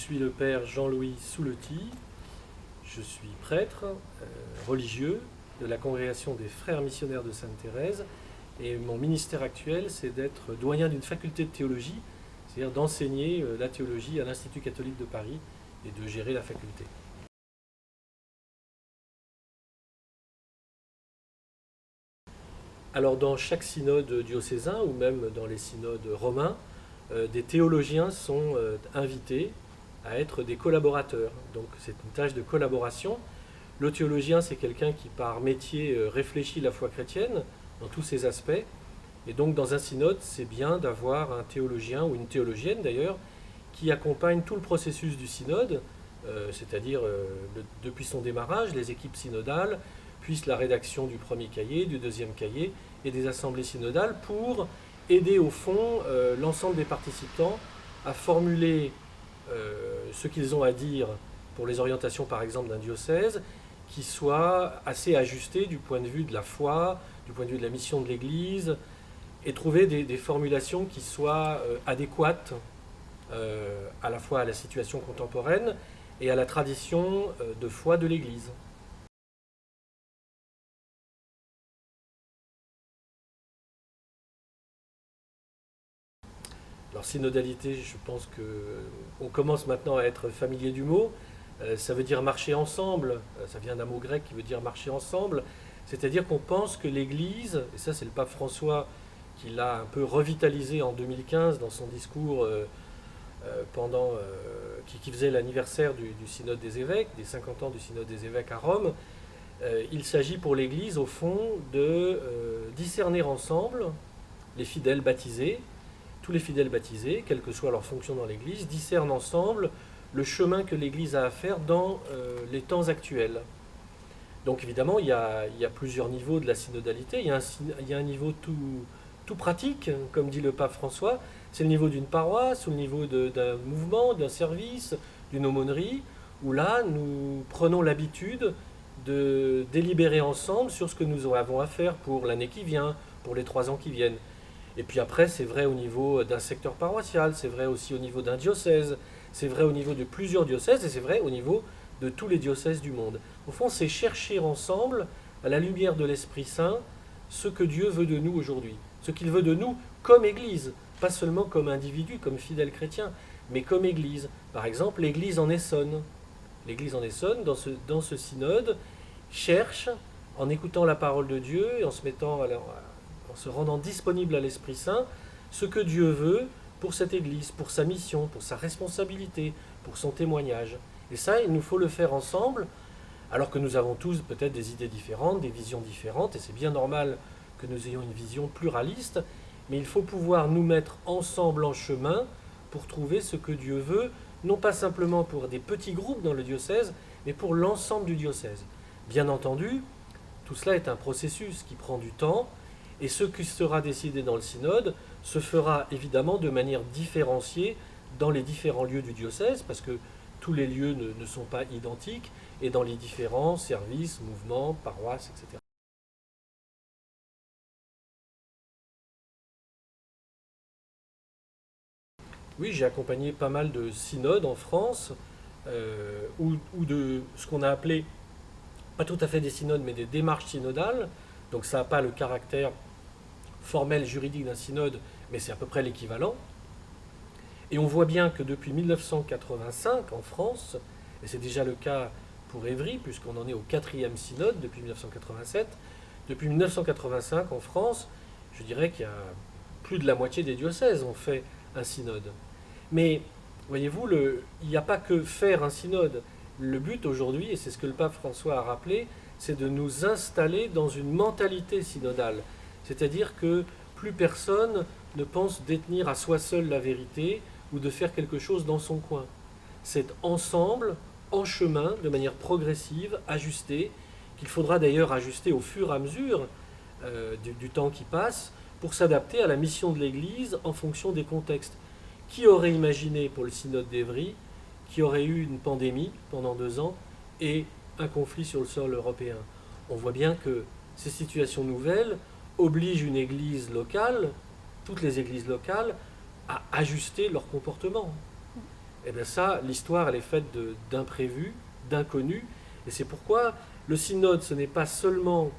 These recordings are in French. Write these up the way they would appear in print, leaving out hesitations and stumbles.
suis le père Jean-Louis Soulety, je suis prêtre religieux de la congrégation des Frères missionnaires de Sainte-Thérèse et mon ministère actuel c'est d'être doyen d'une faculté de théologie, c'est-à-dire d'enseigner la théologie à l'Institut catholique de Paris et de gérer la faculté. Alors dans chaque synode diocésain ou même dans les synodes romains, des théologiens sont invités à être des collaborateurs. Donc c'est une tâche de collaboration. Le théologien, c'est quelqu'un qui par métier réfléchit la foi chrétienne dans tous ses aspects. Et donc dans un synode, c'est bien d'avoir un théologien ou une théologienne d'ailleurs qui accompagne tout le processus du synode, c'est-à-dire depuis son démarrage, les équipes synodales, puis la rédaction du premier cahier, du deuxième cahier et des assemblées synodales pour aider au fond l'ensemble des participants à formuler ce qu'ils ont à dire pour les orientations par exemple d'un diocèse qui soit assez ajusté du point de vue de la foi, du point de vue de la mission de l'Église et trouver des formulations qui soient adéquates à la fois à la situation contemporaine et à la tradition de foi de l'Église. Alors synodalité, je pense qu'on commence maintenant à être familier du mot. Ça veut dire marcher ensemble, ça vient d'un mot grec qui veut dire marcher ensemble, c'est-à-dire qu'on pense que l'Église, et ça c'est le pape François qui l'a un peu revitalisé en 2015 dans son discours qui faisait l'anniversaire du synode des évêques, des 50 ans du synode des évêques à Rome. Il s'agit pour l'Église au fond de discerner ensemble les fidèles baptisés. Tous les fidèles baptisés, quelle que soit leur fonction dans l'Église, discernent ensemble le chemin que l'Église a à faire dans les temps actuels. Donc évidemment, il y a plusieurs niveaux de la synodalité. Il y a un niveau tout pratique, comme dit le pape François. C'est le niveau d'une paroisse, ou le niveau d'un mouvement, d'un service, d'une aumônerie, où là, nous prenons l'habitude de délibérer ensemble sur ce que nous avons à faire pour l'année qui vient, pour les 3 ans qui viennent. Et puis après, c'est vrai au niveau d'un secteur paroissial, c'est vrai aussi au niveau d'un diocèse, c'est vrai au niveau de plusieurs diocèses, et c'est vrai au niveau de tous les diocèses du monde. Au fond, c'est chercher ensemble, à la lumière de l'Esprit Saint, ce que Dieu veut de nous aujourd'hui. Ce qu'il veut de nous comme Église, pas seulement comme individu, comme fidèle chrétien, mais comme Église. Par exemple, l'Église en Essonne. L'Église en Essonne, dans ce synode, cherche, en écoutant la parole de Dieu et en se rendant disponible à l'Esprit Saint, ce que Dieu veut pour cette Église, pour sa mission, pour sa responsabilité, pour son témoignage. Et ça, il nous faut le faire ensemble, alors que nous avons tous peut-être des idées différentes, des visions différentes, et c'est bien normal que nous ayons une vision pluraliste, mais il faut pouvoir nous mettre ensemble en chemin pour trouver ce que Dieu veut, non pas simplement pour des petits groupes dans le diocèse, mais pour l'ensemble du diocèse. Bien entendu, tout cela est un processus qui prend du temps, et ce qui sera décidé dans le synode se fera évidemment de manière différenciée dans les différents lieux du diocèse, parce que tous les lieux ne sont pas identiques, et dans les différents services, mouvements, paroisses, etc. Oui, j'ai accompagné pas mal de synodes en France, ou de ce qu'on a appelé, pas tout à fait des synodes, mais des démarches synodales. Donc ça n'a pas le caractère formel juridique d'un synode, mais c'est à peu près l'équivalent. Et on voit bien que depuis 1985 en France, et c'est déjà le cas pour Évry, puisqu'on en est au 4e synode depuis 1987, depuis 1985 en France, je dirais qu'il y a plus de la moitié des diocèses ont fait un synode. Mais voyez-vous, il n'y a pas que faire un synode. Le but aujourd'hui, et c'est ce que le pape François a rappelé, c'est de nous installer dans une mentalité synodale. C'est-à-dire que plus personne ne pense détenir à soi seul la vérité ou de faire quelque chose dans son coin. C'est ensemble, en chemin, de manière progressive, ajustée, qu'il faudra d'ailleurs ajuster au fur et à mesure du temps qui passe, pour s'adapter à la mission de l'Église en fonction des contextes. Qui aurait imaginé pour le synode d'Évry qu'il y aurait eu une pandémie pendant 2 ans et un conflit sur le sol européen? On voit bien que ces situations nouvelles obligent une Église locale, toutes les Églises locales, à ajuster leur comportement. Eh bien ça, l'histoire, elle est faite d'imprévus, d'inconnus, et c'est pourquoi le synode, ce n'est pas seulement,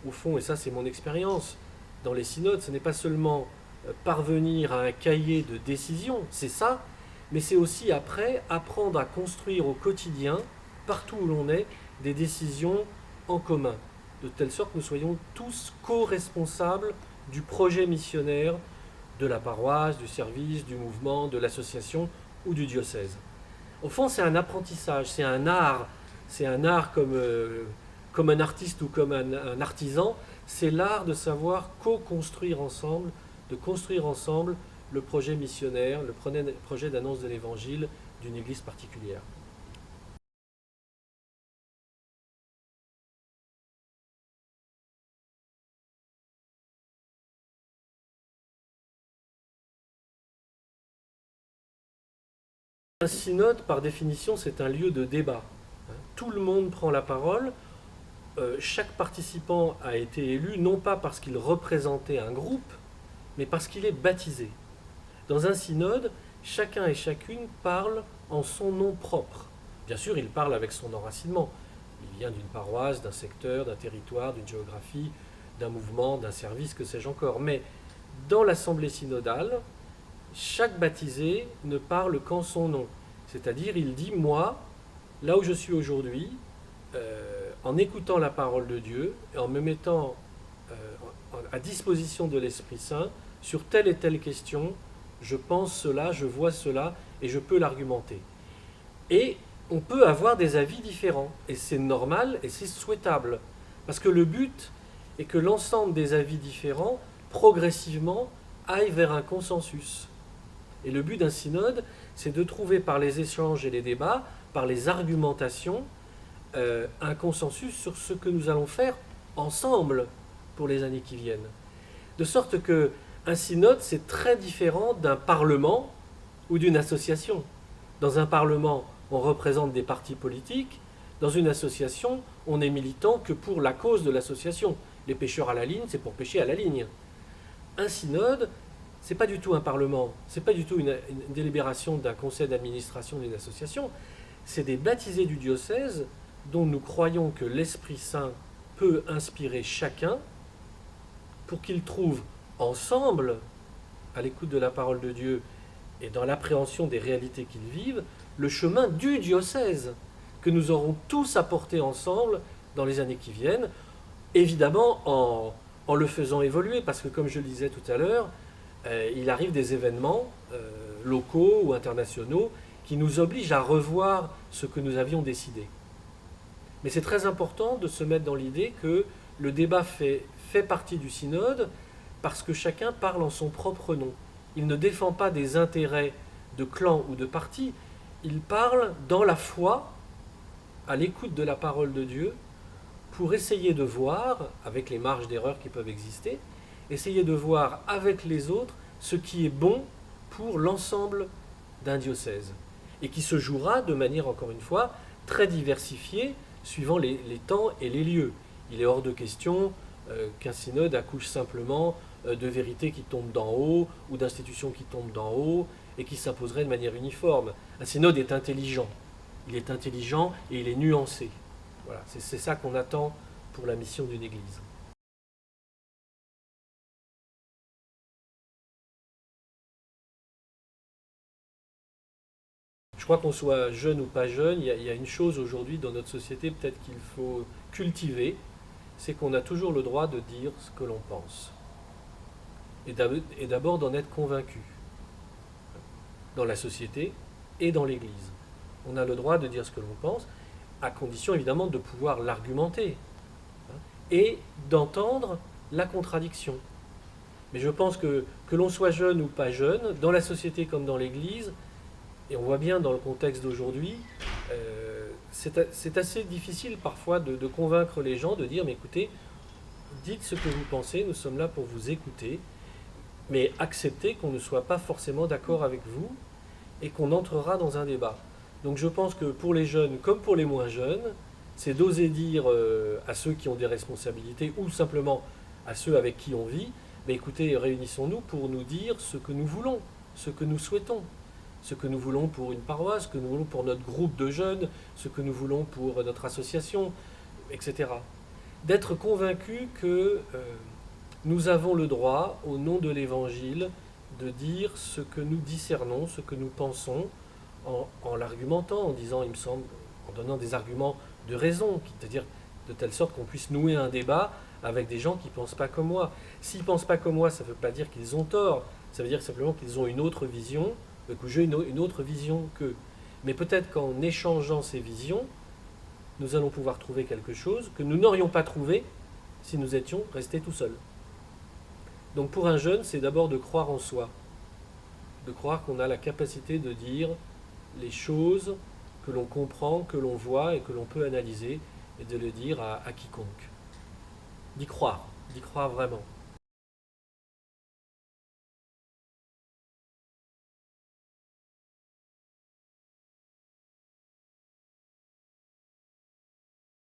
au fond, et ça c'est mon expérience, dans les synodes, ce n'est pas seulement parvenir à un cahier de décision, c'est ça, mais c'est aussi après apprendre à construire au quotidien, partout où l'on est, des décisions en commun, de telle sorte que nous soyons tous co-responsables du projet missionnaire de la paroisse, du service, du mouvement, de l'association ou du diocèse. Au fond, c'est un apprentissage, c'est un art comme un artiste ou comme un artisan, c'est l'art de savoir co-construire ensemble, de construire ensemble le projet missionnaire, le projet d'annonce de l'évangile d'une église particulière. Un synode, par définition, c'est un lieu de débat. Tout le monde prend la parole, chaque participant a été élu non pas parce qu'il représentait un groupe, mais parce qu'il est baptisé. Dans un synode, chacun et chacune parle en son nom propre. Bien sûr, il parle avec son enracinement. Il vient d'une paroisse, d'un secteur, d'un territoire, d'une géographie, d'un mouvement, d'un service, que sais-je encore. Mais dans l'assemblée synodale, chaque baptisé ne parle qu'en son nom. C'est-à-dire, il dit, moi, là où je suis aujourd'hui, en écoutant la parole de Dieu et en me mettant à disposition de l'Esprit Saint sur telle et telle question, je pense cela, je vois cela et je peux l'argumenter. Et on peut avoir des avis différents et c'est normal et c'est souhaitable parce que le but est que l'ensemble des avis différents progressivement aillent vers un consensus. Et le but d'un synode, c'est de trouver par les échanges et les débats, par les argumentations, un consensus sur ce que nous allons faire ensemble pour les années qui viennent. De sorte que un synode, c'est très différent d'un parlement ou d'une association. Dans un parlement, on représente des partis politiques. Dans une association, on est militant que pour la cause de l'association. Les pêcheurs à la ligne, c'est pour pêcher à la ligne. Un synode, c'est pas du tout un parlement, c'est pas du tout une délibération d'un conseil d'administration d'une association. C'est des baptisés du diocèse dont nous croyons que l'Esprit Saint peut inspirer chacun pour qu'ils trouvent ensemble, à l'écoute de la parole de Dieu et dans l'appréhension des réalités qu'ils vivent, le chemin du diocèse que nous aurons tous à porter ensemble dans les années qui viennent, évidemment en le faisant évoluer, parce que comme je le disais tout à l'heure, il arrive des événements locaux ou internationaux qui nous obligent à revoir ce que nous avions décidé. Mais c'est très important de se mettre dans l'idée que le débat fait partie du synode parce que chacun parle en son propre nom. Il ne défend pas des intérêts de clan ou de parti, il parle dans la foi, à l'écoute de la parole de Dieu, pour essayer de voir, avec les marges d'erreur qui peuvent exister, essayer de voir avec les autres ce qui est bon pour l'ensemble d'un diocèse, et qui se jouera de manière, encore une fois, très diversifiée, suivant les temps et les lieux. Il est hors de question qu'un synode accouche simplement de vérités qui tombent d'en haut, ou d'institutions qui tombent d'en haut, et qui s'imposeraient de manière uniforme. Un synode est intelligent. Il est intelligent et il est nuancé. Voilà, c'est ça qu'on attend pour la mission d'une Église. Je crois qu'on soit jeune ou pas jeune, il y a une chose aujourd'hui dans notre société peut-être qu'il faut cultiver, c'est qu'on a toujours le droit de dire ce que l'on pense. Et d'abord d'en être convaincu. Dans la société et dans l'Église. On a le droit de dire ce que l'on pense, à condition évidemment de pouvoir l'argumenter et d'entendre la contradiction. Mais je pense que l'on soit jeune ou pas jeune, dans la société comme dans l'Église, et on voit bien dans le contexte d'aujourd'hui, c'est assez difficile parfois de convaincre les gens, de dire, mais écoutez, dites ce que vous pensez, nous sommes là pour vous écouter, mais acceptez qu'on ne soit pas forcément d'accord avec vous et qu'on entrera dans un débat. Donc je pense que pour les jeunes comme pour les moins jeunes, c'est d'oser dire à ceux qui ont des responsabilités ou simplement à ceux avec qui on vit, mais écoutez, réunissons-nous pour nous dire ce que nous voulons, ce que nous souhaitons, ce que nous voulons pour une paroisse, ce que nous voulons pour notre groupe de jeunes, ce que nous voulons pour notre association, etc. D'être convaincus que nous avons le droit, au nom de l'Évangile, de dire ce que nous discernons, ce que nous pensons, en l'argumentant, en disant, il me semble, en donnant des arguments de raison, c'est-à-dire de telle sorte qu'on puisse nouer un débat avec des gens qui ne pensent pas comme moi. S'ils ne pensent pas comme moi, ça ne veut pas dire qu'ils ont tort, ça veut dire simplement qu'ils ont une autre vision, que j'ai une autre vision qu'eux. Mais peut-être qu'en échangeant ces visions, nous allons pouvoir trouver quelque chose que nous n'aurions pas trouvé si nous étions restés tout seuls. Donc pour un jeune, c'est d'abord de croire en soi, de croire qu'on a la capacité de dire les choses que l'on comprend, que l'on voit et que l'on peut analyser, et de le dire à quiconque. D'y croire vraiment.